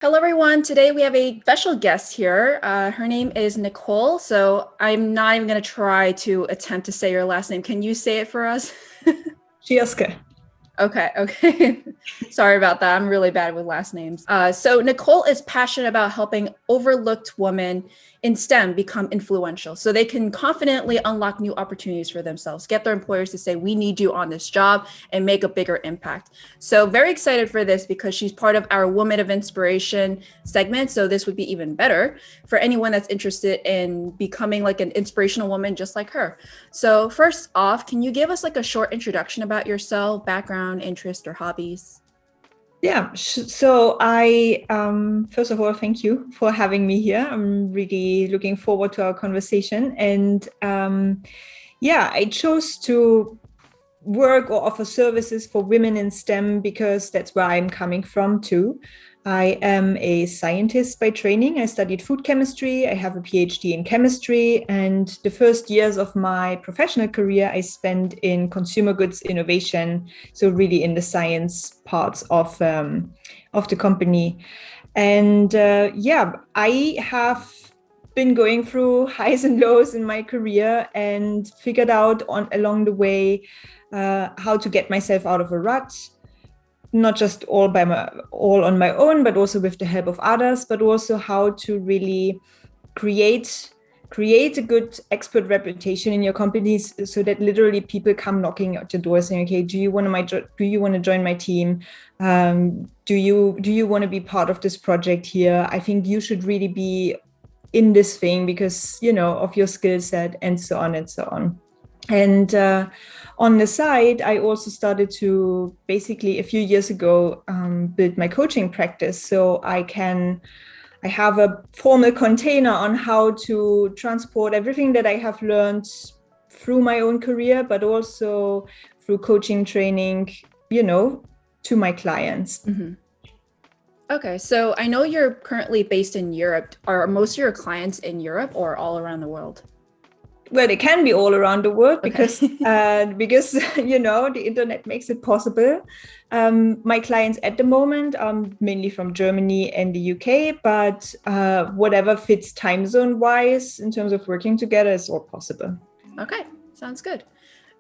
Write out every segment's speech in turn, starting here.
Hello, everyone. Today we have a special guest here. Her name is Nicole. So I'm not even going to try to attempt to say your last name. Can you say it for us? Tschierske. Okay. Sorry about that. I'm really bad with last names. So Nicole is passionate about helping overlooked women in STEM become influential so they can confidently unlock new opportunities for themselves, get their employers to say, we need you on this job and make a bigger impact. So very excited for this because she's part of our Woman of Inspiration segment. So this would be even better for anyone that's interested in becoming like an inspirational woman just like her. So first off, can you give us like a short introduction about yourself, background, interest, or hobbies? Yeah, so I first of all, thank you for having me here. I'm really looking forward to our conversation. And I chose to work or offer services for women in STEM because that's where I'm coming from too. I am a scientist by training. I studied food chemistry. I have a PhD in chemistry. And the first years of my professional career, I spent in consumer goods innovation. So really in the science parts of the company. And I have been going through highs and lows in my career and figured out along the way how to get myself out of a rut, not just all on my own, but also with the help of others, but also how to really create a good expert reputation in your companies so that literally people come knocking at your door saying, okay, do you want to join my team? Do you want to be part of this project here? I think you should really be in this thing because, of your skill set, and so on and so on. And on the side, I also started to basically a few years ago build my coaching practice. So I have a formal container on how to transport everything that I have learned through my own career, but also through coaching training, to my clients. Mm-hmm. Okay, so I know you're currently based in Europe. Are most of your clients in Europe or all around the world? Well, they can be all around the world because Okay. because the internet makes it possible. My clients at the moment are mainly from Germany and the UK, but whatever fits time zone wise in terms of working together is all possible. Okay, sounds good.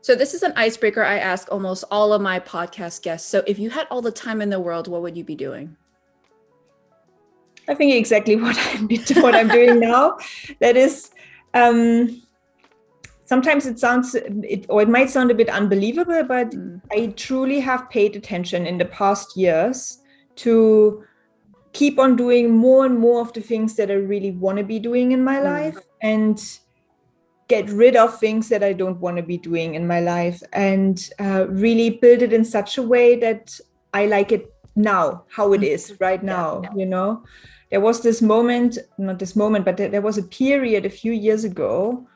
So this is an icebreaker I ask almost all of my podcast guests. So if you had all the time in the world, what would you be doing? I think exactly what I'm doing now. That is. Sometimes it might sound a bit unbelievable, but I truly have paid attention in the past years to keep on doing more and more of the things that I really want to be doing in my life and get rid of things that I don't want to be doing in my life and really build it in such a way that I like it now, how it is right now, There was this moment, not this moment, but there was a period a few years ago,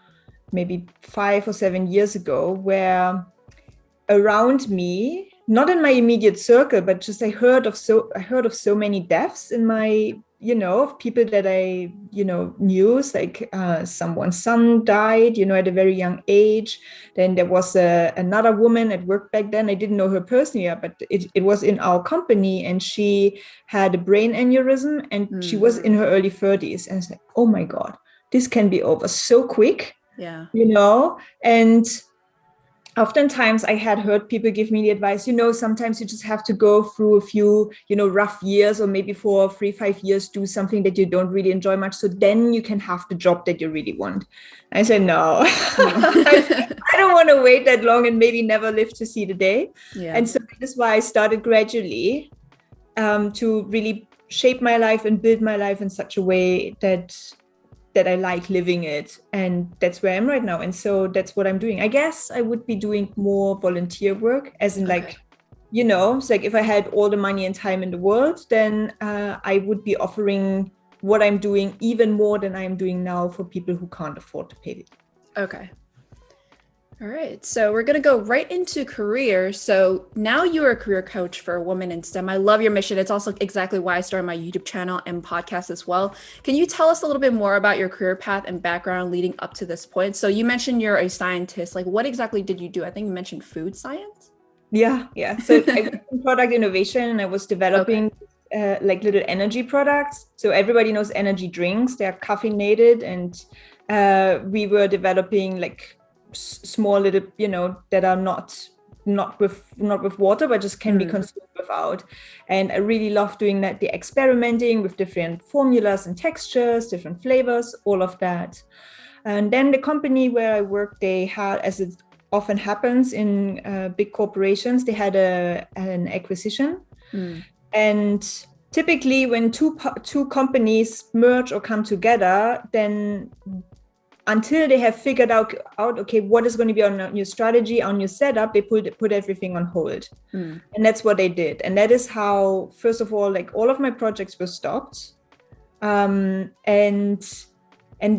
maybe 5 or 7 years ago, where around me, not in my immediate circle, but just I heard of so many deaths in my, of people that I, knew, like someone's son died, at a very young age. Then there was another woman at work back then. I didn't know her personally, but it was in our company, and she had a brain aneurysm, and she was in her early 30s. And it's like, oh my God, this can be over so quick. Yeah. And oftentimes I had heard people give me the advice, sometimes you just have to go through a few, rough years, or maybe for 3-5 years, do something that you don't really enjoy much. So then you can have the job that you really want. I said, no, I don't want to wait that long and maybe never live to see the day. Yeah. And so that is why I started gradually to really shape my life and build my life in such a way that I like living it. And that's where I am right now. And so that's what I'm doing. I guess I would be doing more volunteer work, as in it's like if I had all the money and time in the world, then I would be offering what I'm doing even more than I'm doing now for people who can't afford to pay it. Okay. All right, so we're going to go right into career. So now you're a career coach for women in STEM. I love your mission. It's also exactly why I started my YouTube channel and podcast as well. Can you tell us a little bit more about your career path and background leading up to this point? So you mentioned you're a scientist. Like, what exactly did you do? I think you mentioned food science. Yeah. So I was in product innovation, and I was developing like little energy products. So everybody knows energy drinks. They're caffeinated, and we were developing like small little, that are not with water, but just can be consumed without. And I really love doing that, the experimenting with different formulas and textures, different flavors, all of that. And then the company where I worked, they had, as it often happens in big corporations, they had an acquisition. And typically when two companies merge or come together, then until they have figured out okay, what is going to be on your strategy, on your setup, they put everything on hold. And that's what they did. And that is how, first of all, like all of my projects were stopped. And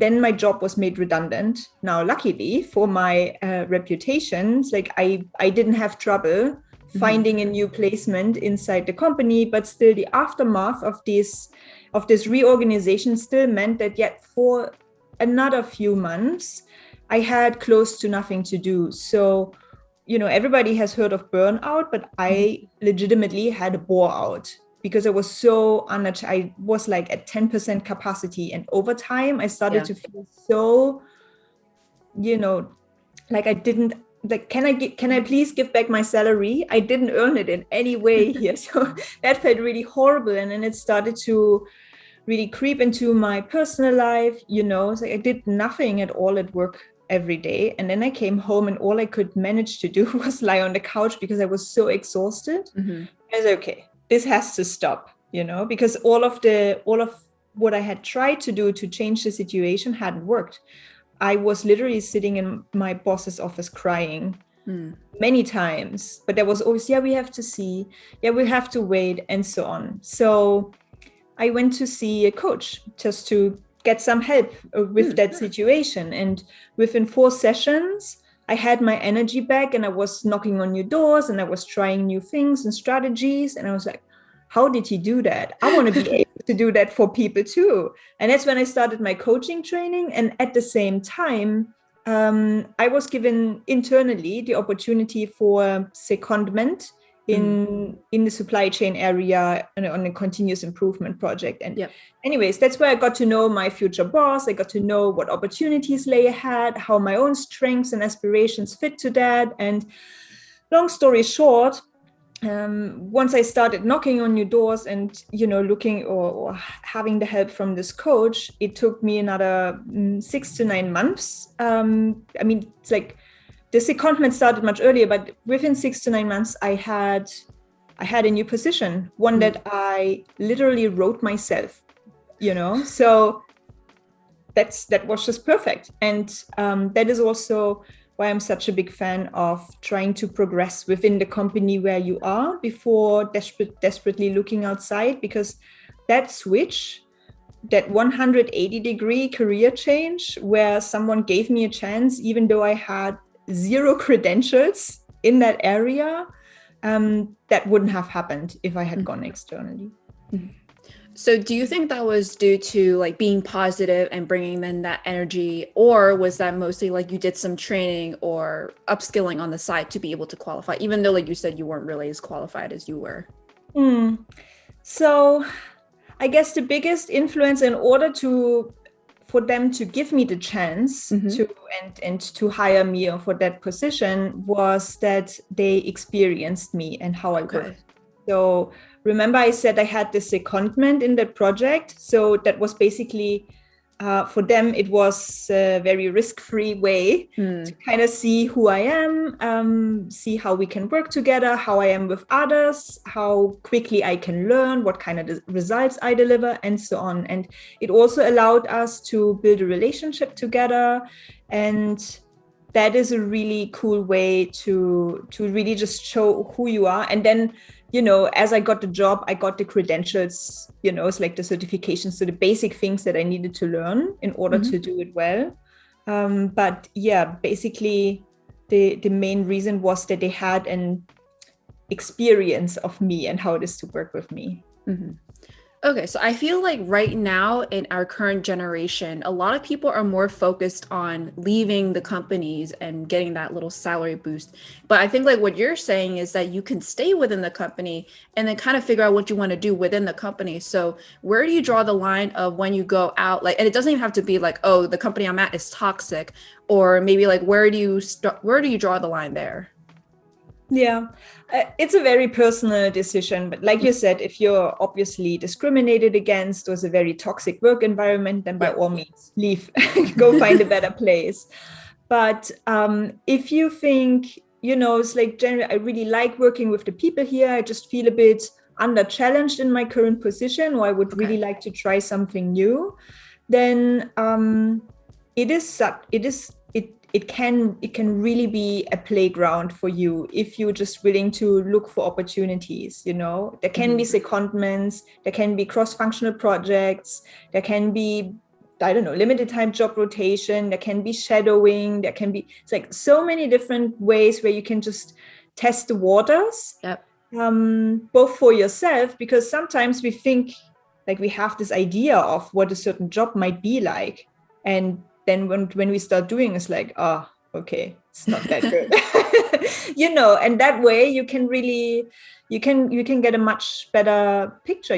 then my job was made redundant. Now, luckily for my reputations, like I didn't have trouble finding a new placement inside the company, but still the aftermath of this reorganization still meant that yet for another few months, I had close to nothing to do. So, everybody has heard of burnout, but I legitimately had a bore out because I was so I was like at 10% capacity. And over time, I started to feel so, like I didn't, like, can I please give back my salary? I didn't earn it in any way here. So that felt really horrible. And then it started to really creep into my personal life, It's like I did nothing at all at work every day. And then I came home and all I could manage to do was lie on the couch because I was so exhausted. I was like, okay, this has to stop, because all of what I had tried to do to change the situation hadn't worked. I was literally sitting in my boss's office crying many times, but there was always, we have to see, we have to wait, and so on. So I went to see a coach just to get some help with that situation. And within 4 sessions, I had my energy back and I was knocking on new doors and I was trying new things and strategies. And I was like, how did he do that? I want to be able to do that for people too. And that's when I started my coaching training. And at the same time, I was given internally the opportunity for secondment in the supply chain area on a continuous improvement project. And anyways, that's where I got to know my future boss. I got to know what opportunities lay ahead, how my own strengths and aspirations fit to that. And long story short, once I started knocking on new doors and, looking or having the help from this coach, it took me another 6 to 9 months. It's like, the secondment started much earlier, but within 6 to 9 months, I had a new position, one that I literally wrote myself, So that was just perfect. And that is also why I'm such a big fan of trying to progress within the company where you are before desperately looking outside, because that switch, that 180-degree career change where someone gave me a chance, even though I had 0 credentials in that area, that wouldn't have happened if I had gone externally. So do you think that was due to like being positive and bringing in that energy, or was that mostly like you did some training or upskilling on the side to be able to qualify, even though like you said you weren't really as qualified as you were? So I guess the biggest influence in order for them to give me the chance to hire me for that position was that they experienced me and how I worked. So remember I said I had this secondment in that project. So that was basically, for them, it was a very risk-free way to kind of see who I am, see how we can work together, how I am with others, how quickly I can learn, what kind of results I deliver, and so on. And it also allowed us to build a relationship together. And that is a really cool way to really just show who you are. And then, as I got the job, I got the credentials, it's like the certifications, so the basic things that I needed to learn in order to do it well. But basically the main reason was that they had an experience of me and how it is to work with me. Okay, so I feel like right now in our current generation, a lot of people are more focused on leaving the companies and getting that little salary boost. But I think like what you're saying is that you can stay within the company and then kind of figure out what you want to do within the company. So where do you draw the line of when you go out? Like, and it doesn't even have to be like, oh, the company I'm at is toxic, or maybe like where do you start? Where do you draw the line there? Yeah, it's a very personal decision. But like you said, if you're obviously discriminated against or it's a very toxic work environment, then by all means, leave, go find a better place. But if you think, it's like generally, I really like working with the people here. I just feel a bit under challenged in my current position, or I would really like to try something new, then it can really be a playground for you if you're just willing to look for opportunities. There can be secondments, there can be cross-functional projects, there can be, I don't know, limited time job rotation, there can be shadowing, it's like so many different ways where you can just test the waters. Yep. Both for yourself, because sometimes we think like we have this idea of what a certain job might be like, and then when we start doing, it's like, oh, okay, it's not that good. And that way you can really, you can get a much better picture,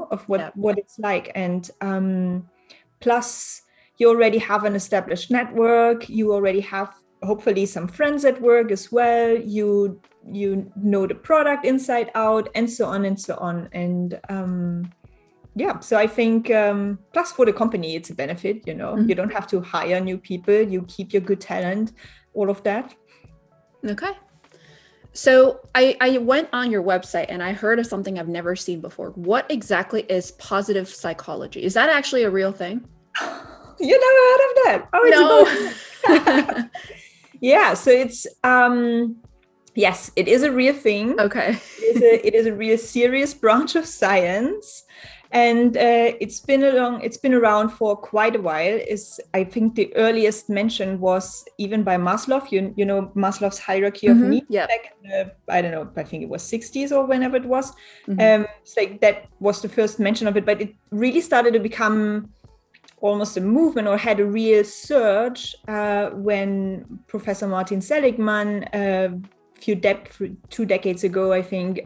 of what it's like. And plus you already have an established network, you already have hopefully some friends at work as well, you know the product inside out, and so on and so on. And so I think plus for the company, it's a benefit, you don't have to hire new people, you keep your good talent, all of that. Okay. So I went on your website and I heard of something I've never seen before. What exactly is positive psychology? Is that actually a real thing? You never heard of that? Oh, no. Yeah, so it's yes, it is a real thing. Okay. It is a real serious branch of science. And it's been around for quite a while. I think the earliest mention was even by Maslow. You know Maslow's hierarchy of needs. Yep. Back in the, I don't know, I think it was 60s or whenever it was. It's like that was the first mention of it, but it really started to become almost a movement, or had a real surge when Professor Martin Seligman, 2 decades ago, I think,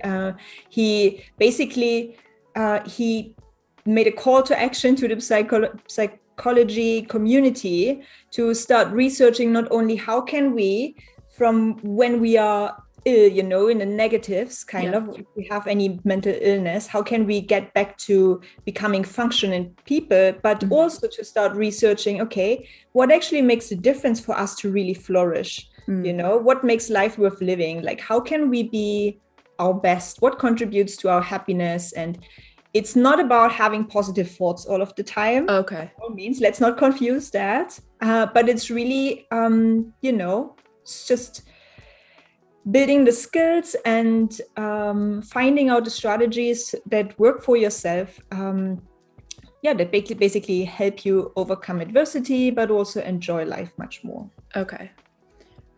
he basically he made a call to action to the psychology community to start researching not only how can we, from when we are ill, in the negatives kind of, if we have any mental illness, how can we get back to becoming functional people, but also to start researching, okay, what actually makes a difference for us to really flourish? What makes life worth living? Like, how can we be our best? What contributes to our happiness? And it's not about having positive thoughts all of the time. Okay. By all means, let's not confuse that. But it's really, it's just building the skills and finding out the strategies that work for yourself. That basically help you overcome adversity, but also enjoy life much more. Okay.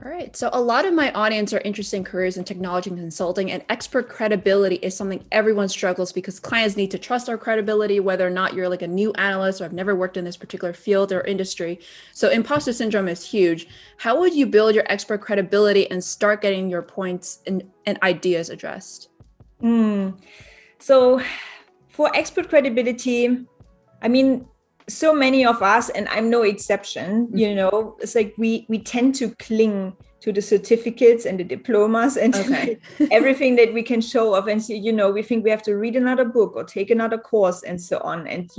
All right. So a lot of my audience are interested in careers in technology and consulting, and expert credibility is something everyone struggles because clients need to trust our credibility, whether or not you're like a new analyst or I've never worked in this particular field or industry. So imposter syndrome is huge. How would you build your expert credibility and start getting your points and ideas addressed? So for expert credibility, I mean, so many of us, and I'm no exception, it's like we tend to cling to the certificates and the diplomas and everything that we can show off. And, we think we have to read another book or take another course and so on. And,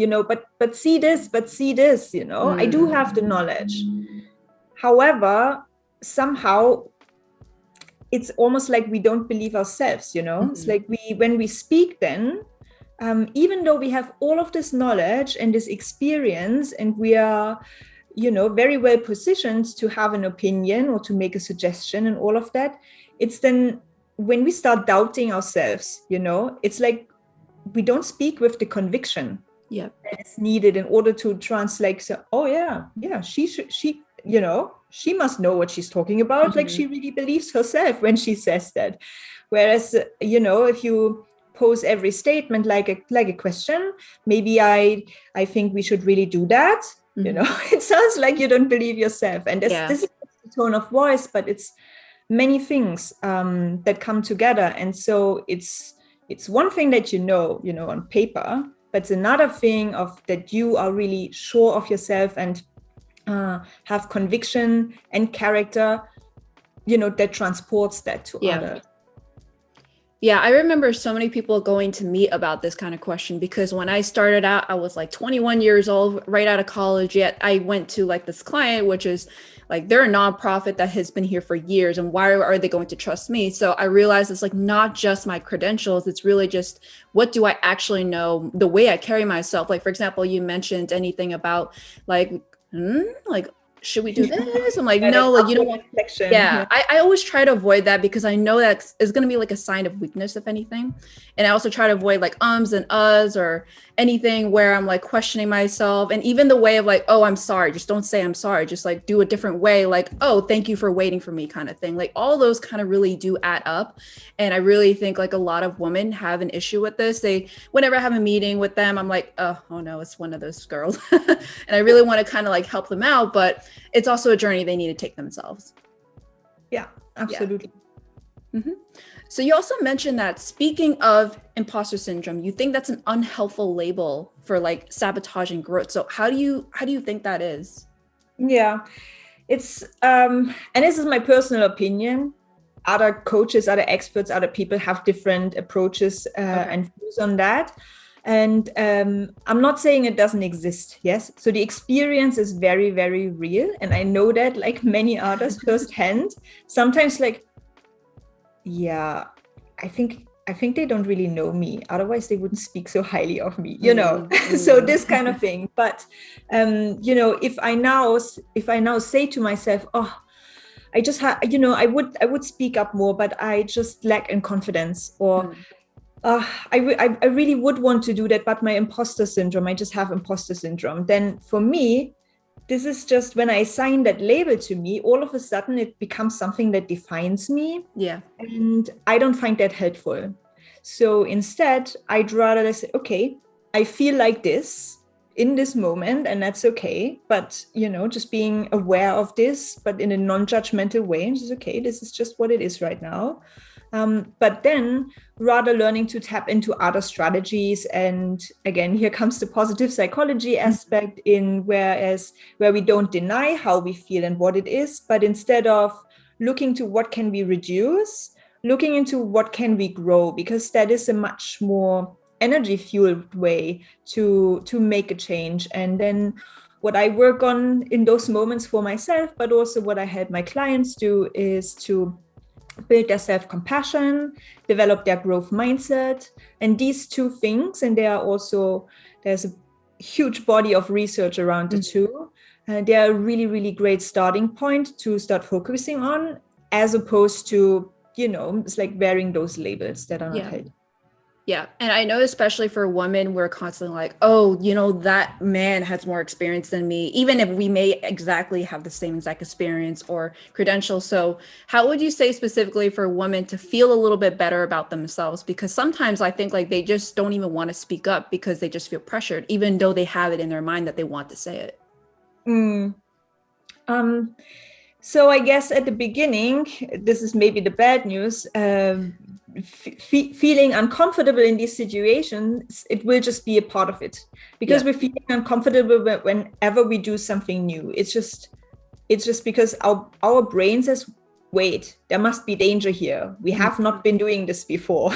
but see this, I do have the knowledge. However, somehow it's almost like we don't believe ourselves, It's like when we speak then, even though we have all of this knowledge and this experience, and we are, very well positioned to have an opinion or to make a suggestion and all of that, it's then when we start doubting ourselves, it's like we don't speak with the conviction that is needed in order to translate. So, oh yeah, she must know what she's talking about. Like she really believes herself when she says that. Whereas, if you pose every statement like a question. Maybe I think we should really do that. It sounds like you don't believe yourself. And this is the tone of voice, but it's many things that come together. And so it's one thing that on paper, but it's another thing that you are really sure of yourself and have conviction and character, that transports that to others. Yeah, I remember so many people going to me about this kind of question, because when I started out, I was like 21 years old, right out of college. Yet I went to like this client, which is like, they're a nonprofit that has been here for years. And why are they going to trust me? So I realized it's like not just my credentials. It's really just, what do I actually know? The way I carry myself. Like, for example, you mentioned anything about like should we do this? I'm like, no, like, you don't want. Yeah. I always try to avoid that, because I know that it's going to be like a sign of weakness, if anything. And I also try to avoid like ums and uhs or anything where I'm like questioning myself. And even the way of like, oh, I'm sorry, just don't say I'm sorry. Just like do a different way. Like, oh, thank you for waiting for me, kind of thing. Like all those kind of really do add up. And I really think like a lot of women have an issue with this. Whenever I have a meeting with them, I'm like, oh no, it's one of those girls. And I really want to kind of like help them out, but it's also a journey they need to take themselves. Yeah, absolutely. Yeah. Mm-hmm. So you also mentioned that, speaking of imposter syndrome, you think that's an unhelpful label for like sabotaging growth. So how do you think that is? Yeah, it's and this is my personal opinion. Other coaches, other experts, other people have different approaches and views on that. And I'm not saying it doesn't exist. Yes. So the experience is very, very real. And I know that, like many others, firsthand. Sometimes like, yeah, I think they don't really know me. Otherwise, they wouldn't speak so highly of me, Mm-hmm. So this kind of thing. But if I now say to myself, oh, I just have, I would speak up more, but I just lack in confidence, or I really would want to do that, but my imposter syndrome, I just have imposter syndrome. Then for me, this is just, when I assign that label to me, all of a sudden it becomes something that defines me. Yeah. And I don't find that helpful. So instead, I'd rather say, okay, I feel like this in this moment, and that's okay. But, just being aware of this, but in a non-judgmental way, and just, okay, this is just what it is right now. But then rather learning to tap into other strategies. And again, here comes the positive psychology aspect in, where we don't deny how we feel and what it is, but instead of looking to what can we reduce, looking into what can we grow, because that is a much more energy fueled way to make a change. And then what I work on in those moments for myself, but also what I help my clients do, is to build their self-compassion, develop their growth mindset. And these two things, and there's a huge body of research around the two. They are a really, really great starting point to start focusing on, as opposed to, it's like wearing those labels that are not healthy. Yeah. And I know, especially for women, we're constantly like, oh, that man has more experience than me, even if we may exactly have the same exact experience or credentials. So how would you say specifically for women to feel a little bit better about themselves? Because sometimes I think like they just don't even want to speak up because they just feel pressured, even though they have it in their mind that they want to say it. So I guess at the beginning, this is maybe the bad news, feeling uncomfortable in these situations, it will just be a part of it, because we're feeling uncomfortable whenever we do something new. It's just because our brain says, wait, there must be danger here. We have not been doing this before,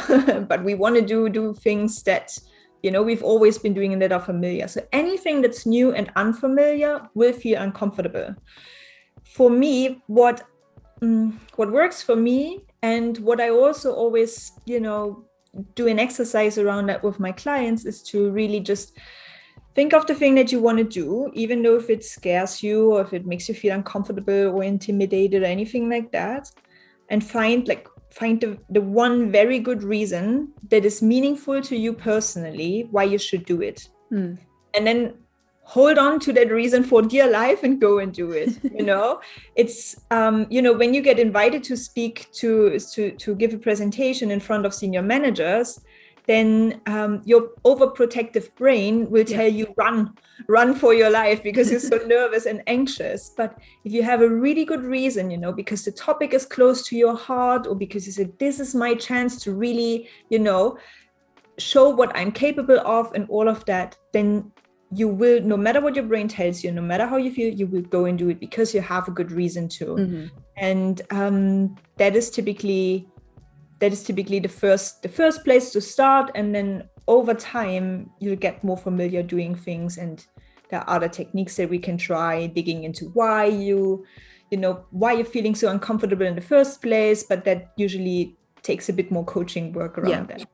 but we want to do things that, we've always been doing and that are familiar. So anything that's new and unfamiliar will feel uncomfortable. For me, what works for me, and what I also always, do an exercise around that with my clients, is to really just think of the thing that you want to do, even though if it scares you or if it makes you feel uncomfortable or intimidated or anything like that, and find the one very good reason that is meaningful to you personally, why you should do it. And then hold on to that reason for dear life and go and do it. It's when you get invited to speak to give a presentation in front of senior managers, then your overprotective brain will tell you run for your life because you're so nervous and anxious. But if you have a really good reason, you know, because the topic is close to your heart, or because you said, this is my chance to really, you know, show what I'm capable of and all of that, then you will, no matter what your brain tells you, no matter how you feel, you will go and do it because you have a good reason to. Mm-hmm. And that is typically the first place to start. And then over time, you'll get more familiar doing things. And there are other techniques that we can try, digging into why you're feeling so uncomfortable in the first place. But that usually takes a bit more coaching work around that.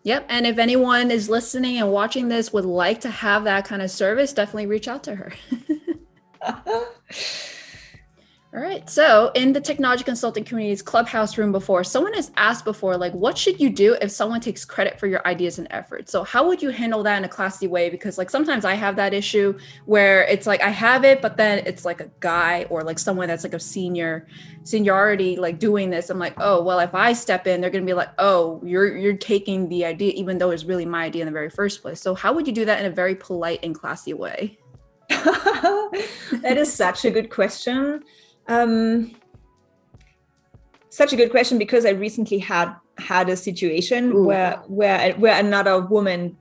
Yep. And if anyone is listening and watching this would like to have that kind of service, definitely reach out to her. All right. So in the technology consulting community's clubhouse room before, someone has asked before, like, what should you do if someone takes credit for your ideas and efforts? So how would you handle that in a classy way? Because like sometimes I have that issue where it's like I have it, but then it's like a guy or like someone that's like a seniority like doing this. I'm like, oh, well, if I step in, they're going to be like, oh, you're taking the idea, even though it's really my idea in the very first place. So how would you do that in a very polite and classy way? That is such a good question. Such a good question, because I recently had a situation where another woman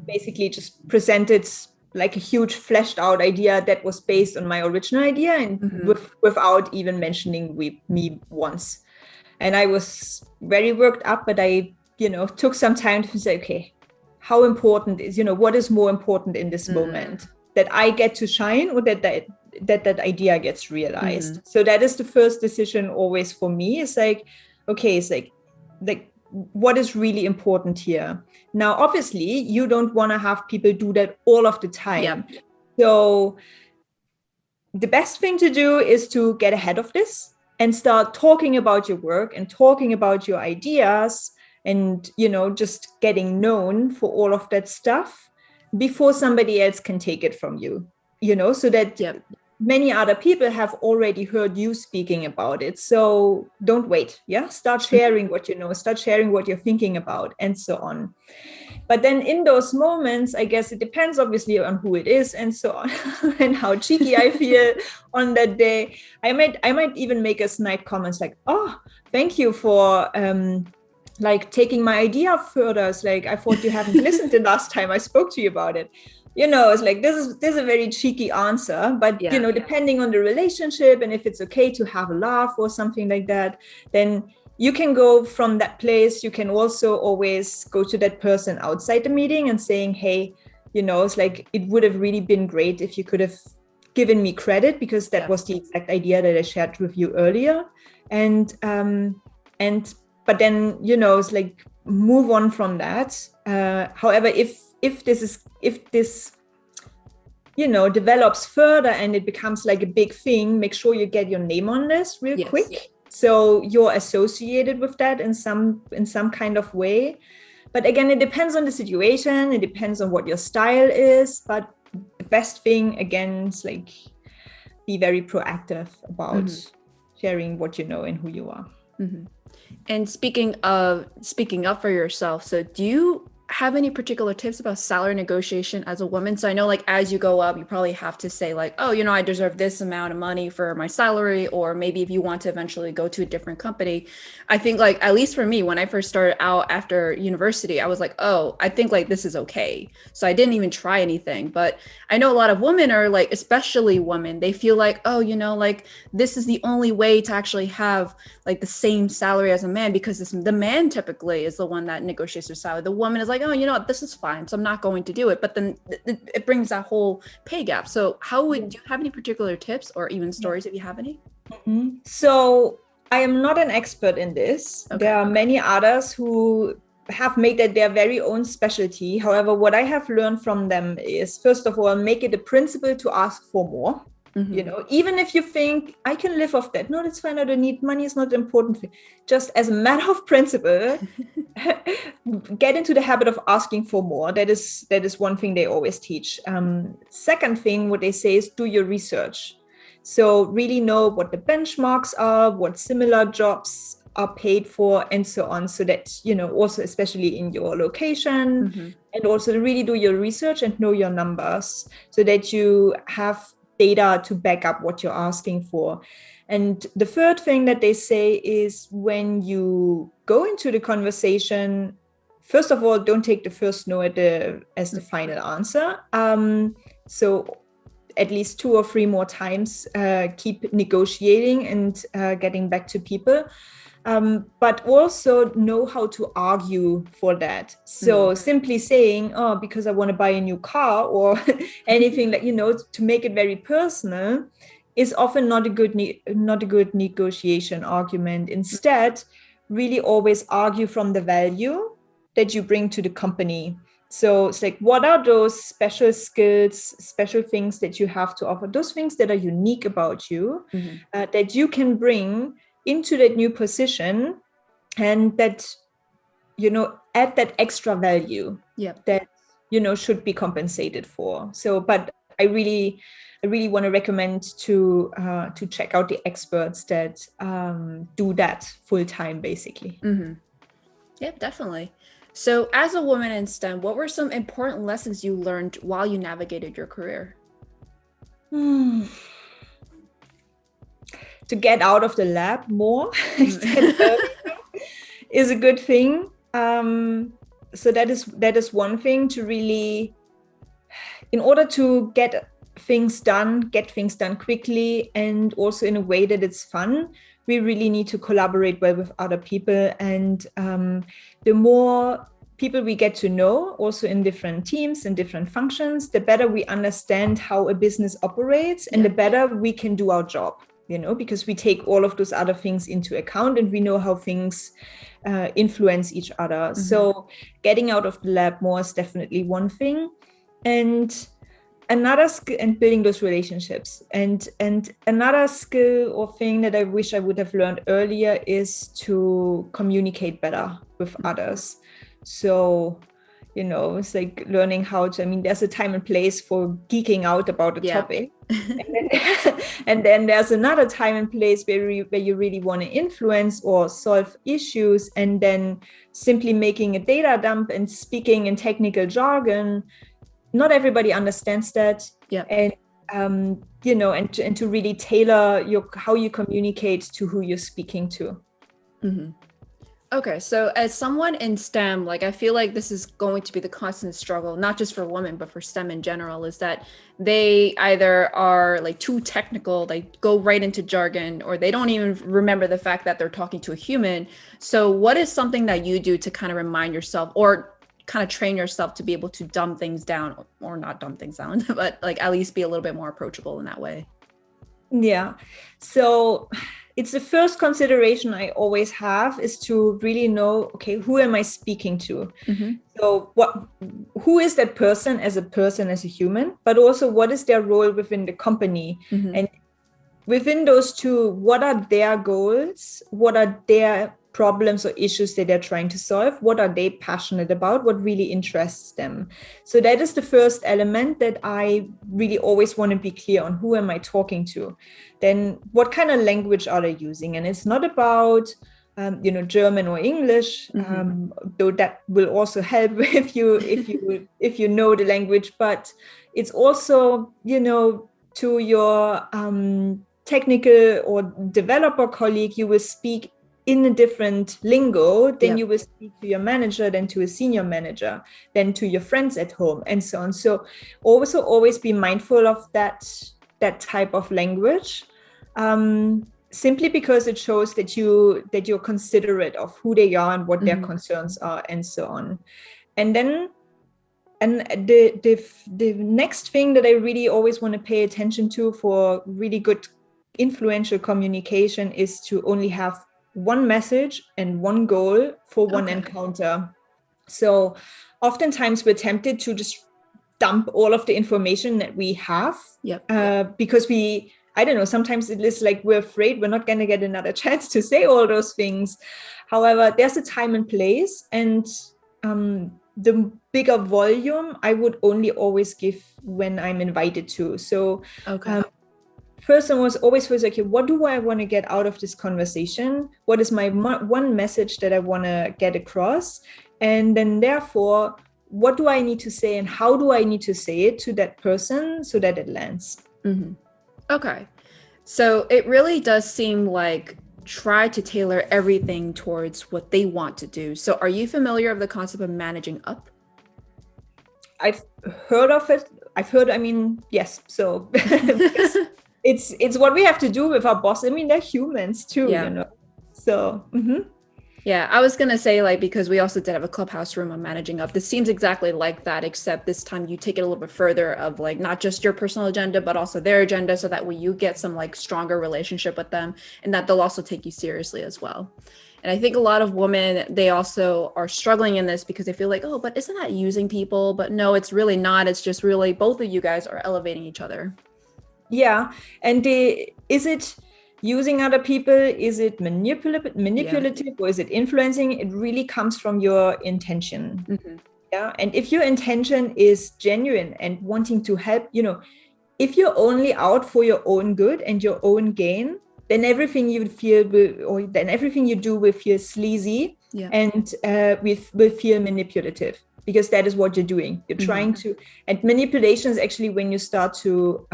basically just presented like a huge fleshed out idea that was based on my original idea and without even mentioning me once. And I was very worked up, but I, took some time to say, okay, how important is, what is more important in this moment? That I get to shine, or that idea gets realized. So that is the first decision always for me. It's like, okay, it's like what is really important here? Now, obviously, you don't want to have people do that all of the time. Yeah. So the best thing to do is to get ahead of this and start talking about your work and talking about your ideas and, just getting known for all of that stuff before somebody else can take it from you, so that many other people have already heard you speaking about it. So don't wait. Start sharing what you know, start sharing what you're thinking about, and so on. But then in those moments, I guess it depends obviously on who it is and so on, and how cheeky I feel on that day. I might even make a snide comments like, oh, thank you for like taking my idea further. It's like, I thought you haven't listened the last time I spoke to you about it. It's like, this is a very cheeky answer, but depending on the relationship and if it's okay to have a laugh or something like that, then you can go from that place. You can also always go to that person outside the meeting and saying, hey, it's like, it would have really been great if you could have given me credit, because that was the exact idea that I shared with you earlier. But then, it's like, move on from that. However, if this develops further and it becomes like a big thing, make sure you get your name on this real quick. So you're associated with that in some kind of way. But again, it depends on the situation. It depends on what your style is. But the best thing, again, is like, be very proactive about sharing what you know and who you are. And speaking up for yourself, so do you have any particular tips about salary negotiation as a woman? So I know, like, as you go up, you probably have to say like, oh, I deserve this amount of money for my salary, or maybe if you want to eventually go to a different company. I think, like, at least for me, when I first started out after university, I was like, oh, I think like this is okay. So I didn't even try anything. But I know a lot of women are like, especially women, they feel like, oh, like this is the only way to actually have like the same salary as a man, because the man typically is the one that negotiates their salary. The woman is like, oh, this is fine, so I'm not going to do it. But then it brings that whole pay gap. So do you have any particular tips or even stories if you have any? So I am not an expert in this. There are many others who have made that their very own specialty. However, what I have learned from them is, first of all, make it a principle to ask for more. Even if you think I can live off that, no, that's fine, I don't need money, it's not important. Just as a matter of principle, get into the habit of asking for more. That is one thing they always teach. Second thing, what they say is do your research. So really know what the benchmarks are, what similar jobs are paid for, and so on. So that, also especially in your location, and also really do your research and know your numbers so that you have data to back up what you're asking for. And the third thing that they say is when you go into the conversation, first of all, don't take the first no as the final answer. So at least 2 or 3 more times, keep negotiating and getting back to people. But also know how to argue for that. So simply saying, oh, because I want to buy a new car or anything that, to make it very personal is often not a good negotiation argument. Instead, really always argue from the value that you bring to the company. So it's like, what are those special skills, special things that you have to offer, those things that are unique about you, that you can bring into that new position, and that, add that extra value that, should be compensated for. So, but I really want to recommend to check out the experts that do that full time, basically. Yeah, definitely. So as a woman in STEM, what were some important lessons you learned while you navigated your career? To get out of the lab more is a good thing. So that is one thing, to really, in order to get things done quickly, and also in a way that it's fun, we really need to collaborate well with other people. And the more people we get to know, also in different teams and different functions, the better we understand how a business operates, and the better we can do our job, because we take all of those other things into account, and we know how things influence each other. So getting out of the lab more is definitely one thing. And another skill, and building those relationships. And another skill or thing that I wish I would have learned earlier is to communicate better with others. So, it's like learning how to, there's a time and place for geeking out about a topic. And then there's another time and place where you really want to influence or solve issues, and then simply making a data dump and speaking in technical jargon. Not everybody understands that. And and to really tailor how you communicate to who you're speaking to. Okay, so as someone in STEM, I feel like this is going to be the constant struggle, not just for women, but for STEM in general, is that they either are too technical, they go right into jargon, or they don't even remember the fact that they're talking to a human. So what is something that you do to kind of remind yourself, or kind of train yourself to be able to dumb things down, or not dumb things down, but at least be a little bit more approachable in that way? Yeah. So it's the first consideration I always have, is to really know, okay, who am I speaking to? So who is that person, as a human, but also what is their role within the company? And within those two, what are their goals? What are their problems or issues that they're trying to solve? What are they passionate about? What really interests them? So that is the first element that I really always want to be clear on. Who am I talking to? Then what kind of language are they using? And it's not about German or English, though that will also help if you know the language. But it's also to your technical or developer colleague, you will speak in a different lingo, then you will speak to your manager, then to a senior manager, then to your friends at home, and so on. So also always be mindful of that type of language, simply because it shows that you're considerate of who they are and what their concerns are, and so on. And then the next thing that I really always want to pay attention to for really good influential communication is to only have one message and one goal for one encounter. So oftentimes we're tempted to just dump all of the information that we have, because sometimes it is like we're afraid we're not going to get another chance to say all those things. However, there's a time and place, and the bigger volume I would only always give when I'm invited to. So first and was always first, okay, what do I want to get out of this conversation? What is my one message that I want to get across? And then therefore, what do I need to say and how do I need to say it to that person so that it lands? Mm-hmm. Okay. So it really does seem like try to tailor everything towards what they want to do. So are you familiar with the concept of managing up? I've heard of it. Yes. So it's what we have to do with our boss. I mean, they're humans too, Yeah. you know. So Yeah, I was going to say, like, because we also did have a clubhouse room on managing up. This seems exactly like that, except this time you take it a little bit further of like not just your personal agenda, but also their agenda. So that way you get some like stronger relationship with them and that they'll also take you seriously as well. And I think a lot of women, they also are struggling in this because they feel like, oh, but isn't that using people? But no, it's really not. It's just really both of you guys are elevating each other. Yeah. And is it using other people? Is it manipulative or is it influencing? It really comes from your intention. Mm-hmm. Yeah. And if your intention is genuine and wanting to help, you know, if you're only out for your own good and your own gain, then everything you feel then everything you do will feel sleazy and will feel manipulative, because that is what you're doing. You're trying to, and manipulation is actually when you start to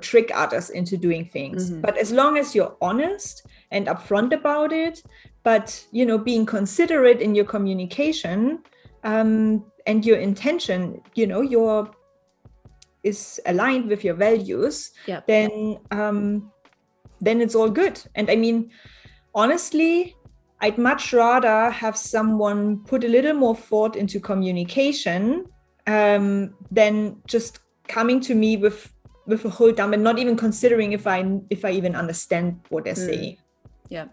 trick others into doing things. But as long as you're honest and upfront about it, but being considerate in your communication, and your intention, is aligned with your values, then it's all good. And I mean, honestly, I'd much rather have someone put a little more thought into communication than just coming to me with a whole dump and not even considering if I even understand what they're saying. Yeah.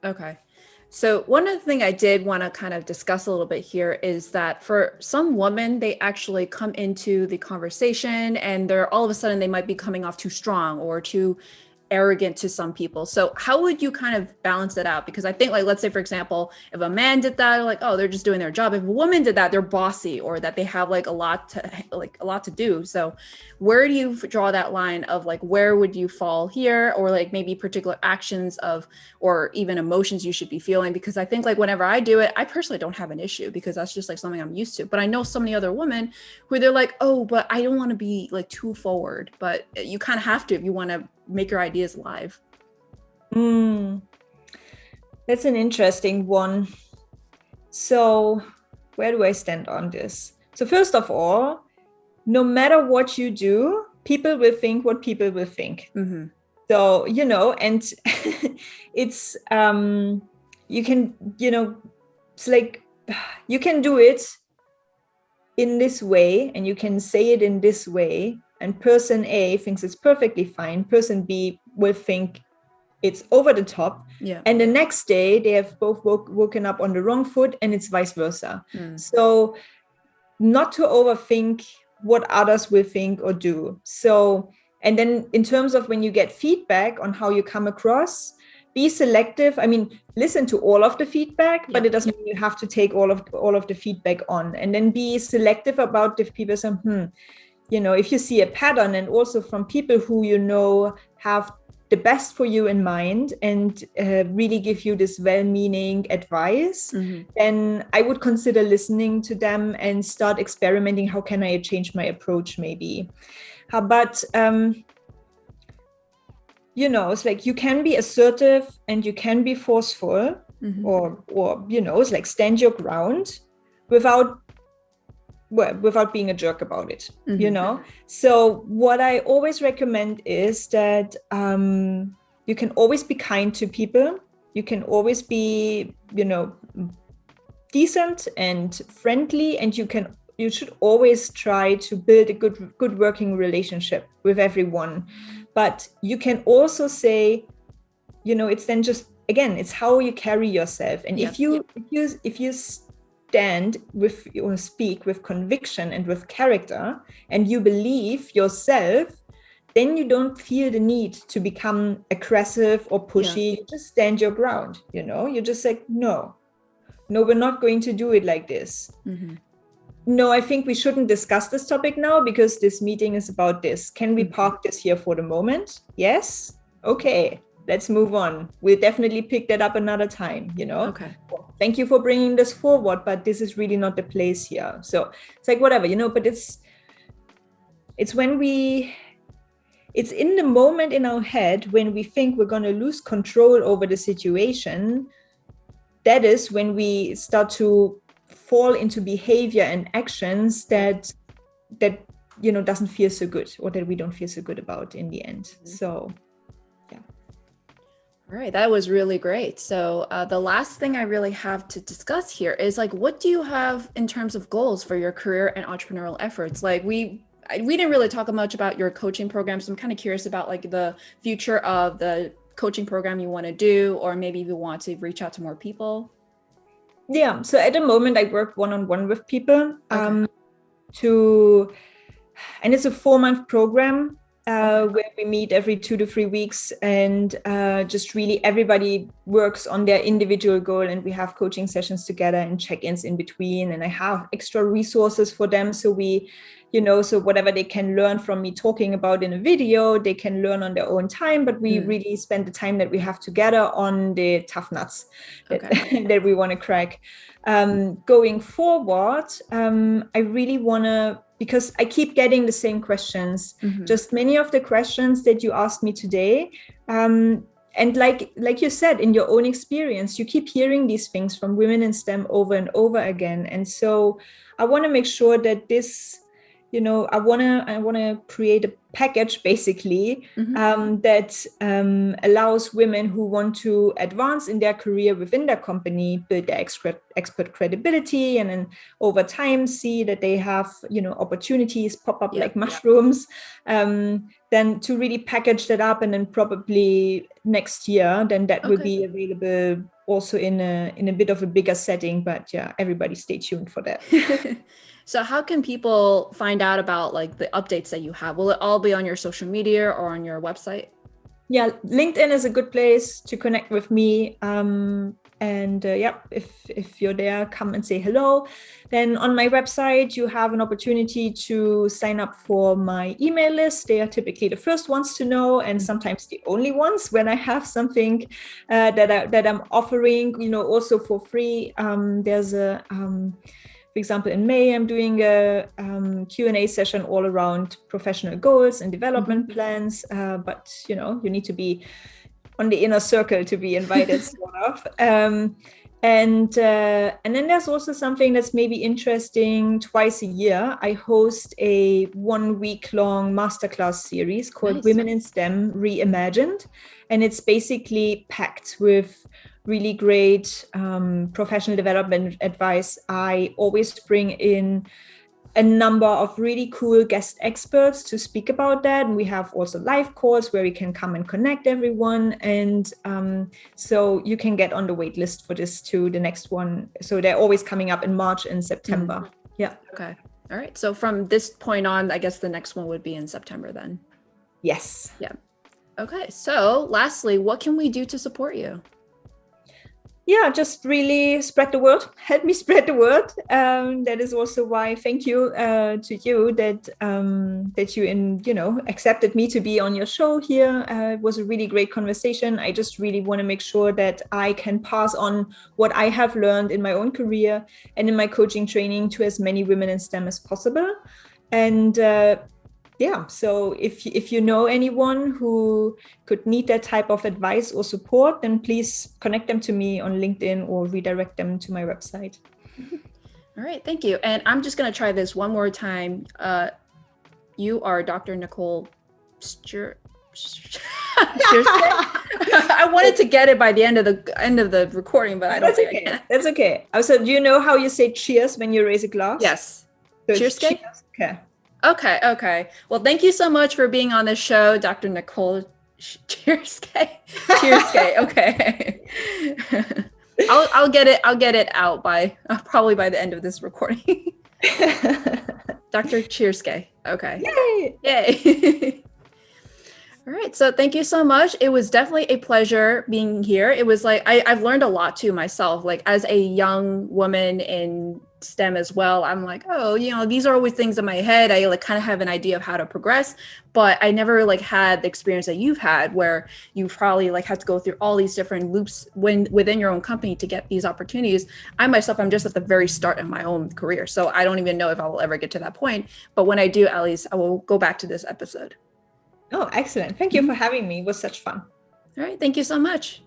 Okay. So one other thing I did want to kind of discuss a little bit here is that for some women, they actually come into the conversation and they're all of a sudden they might be coming off too strong or too arrogant to some people. So how would you kind of balance that out? Because I think, like, let's say, for example, if a man did that, like, oh, they're just doing their job. If a woman did that, they're bossy, or that they have like a lot to do. So where do you draw that line of like, where would you fall here, or like maybe particular actions of, or even emotions you should be feeling? Because I think like whenever I do it, I personally don't have an issue because that's just like something I'm used to. But I know so many other women who they're like, oh, but I don't want to be like too forward, but you kind of have to if you want to make your ideas live. That's an interesting one. So where do I stand on this? So first of all, no matter what you do, people will think what people will think. So, and it's, you can, it's like, you can do it in this way and you can say it in this way. And person A thinks it's perfectly fine. Person B will think it's over the top. Yeah. And the next day they have both woken up on the wrong foot, and it's vice versa. So not to overthink what others will think or do. So, and then in terms of when you get feedback on how you come across, be selective. I mean, listen to all of the feedback, but it doesn't mean you have to take all of the feedback on. And then be selective about if people say, if you see a pattern, and also from people who have the best for you in mind and really give you this well-meaning advice, then I would consider listening to them and start experimenting. How can I change my approach maybe? But it's like you can be assertive and you can be forceful, or it's like stand your ground without being a jerk about it, So what I always recommend is that you can always be kind to people. You can always be, decent and friendly, and you should always try to build a good working relationship with everyone. But you can also say, it's then just, again, it's how you carry yourself. And if you stand with or speak with conviction and with character, and you believe yourself, then you don't feel the need to become aggressive or pushy. You just stand your ground. You just say, no, we're not going to do it like this. no, I think we shouldn't discuss this topic now because this meeting is about this. Can we park this here for the moment? Yes. Okay, let's move on. We'll definitely pick that up another time, Okay. Well, thank you for bringing this forward, but this is really not the place here. So it's like, whatever, but it's when it's in the moment in our head when we think we're going to lose control over the situation. That is when we start to fall into behavior and actions that doesn't feel so good, or that we don't feel so good about in the end. So yeah. All right, that was really great. So the last thing I really have to discuss here is like, what do you have in terms of goals for your career and entrepreneurial efforts? Like we didn't really talk much about your coaching program, so I'm kind of curious about like the future of the coaching program you want to do, or maybe you want to reach out to more people. Yeah, so at the moment I work one-on-one with people. And it's a 4-month program where we meet every 2 to 3 weeks, and just really everybody works on their individual goal, and we have coaching sessions together and check-ins in between, and I have extra resources for them. So we, so whatever they can learn from me talking about in a video, they can learn on their own time, but we really spend the time that we have together on the tough nuts that we want to crack. Going forward, I really want to, because I keep getting the same questions, just many of the questions that you asked me today. And like you said, in your own experience, you keep hearing these things from women in STEM over and over again. And so I want to make sure that this, I want to create a package basically that allows women who want to advance in their career within their company, build their expert credibility, and then over time see that they have opportunities pop up like mushrooms. Then to really package that up, and then probably next year, then that will be available also in a bit of a bigger setting. But yeah, everybody stay tuned for that. So how can people find out about like the updates that you have? Will it all be on your social media or on your website? Yeah, LinkedIn is a good place to connect with me. If you're there, come and say hello. Then on my website, you have an opportunity to sign up for my email list. They are typically the first ones to know, and sometimes the only ones when I have something that I'm offering, also for free. There's a for example, in May, I'm doing a Q&A session all around professional goals and development plans. But, you need to be on the inner circle to be invited, sort of. And then there's also something that's maybe interesting. Twice a year, I host a 1-week-long masterclass series called Women in STEM Reimagined. And it's basically packed with really great professional development advice. I always bring in a number of really cool guest experts to speak about that. And we have also live calls where we can come and connect everyone. And so you can get on the wait list for this too, the next one. So they're always coming up in March and September. Yeah. Okay. All right. So from this point on, I guess the next one would be in September then. Yes. Yeah. Okay. So lastly, what can we do to support you? Yeah, just really spread the word. Help me spread the word. That is also why thank you to you that you accepted me to be on your show here. It was a really great conversation. I just really want to make sure that I can pass on what I have learned in my own career and in my coaching training to as many women in STEM as possible. And so if you know anyone who could need that type of advice or support, then please connect them to me on LinkedIn or redirect them to my website. All right, thank you. And I'm just going to try this one more time. You are Dr. Nicole Tschierske. I wanted to get it by the end of the recording, but I don't think I can. That's okay. So do you know how you say cheers when you raise a glass? Yes. So Tschierske? Okay. Okay. Well, thank you so much for being on the show, Dr. Nicole Tschierske. Okay. I'll get it out by probably by the end of this recording. Dr. Tschierske. Okay. Yay. All right. So thank you so much. It was definitely a pleasure being here. It was like, I've learned a lot too myself, like as a young woman in STEM as well. I'm like, oh, these are always things in my head. I like kind of have an idea of how to progress, but I never like had the experience that you've had where you probably like had to go through all these different loops within your own company to get these opportunities. I myself, I'm just at the very start of my own career. So I don't even know if I will ever get to that point. But when I do, at least I will go back to this episode. Oh, excellent. Thank you for having me. It was such fun. All right. Thank you so much.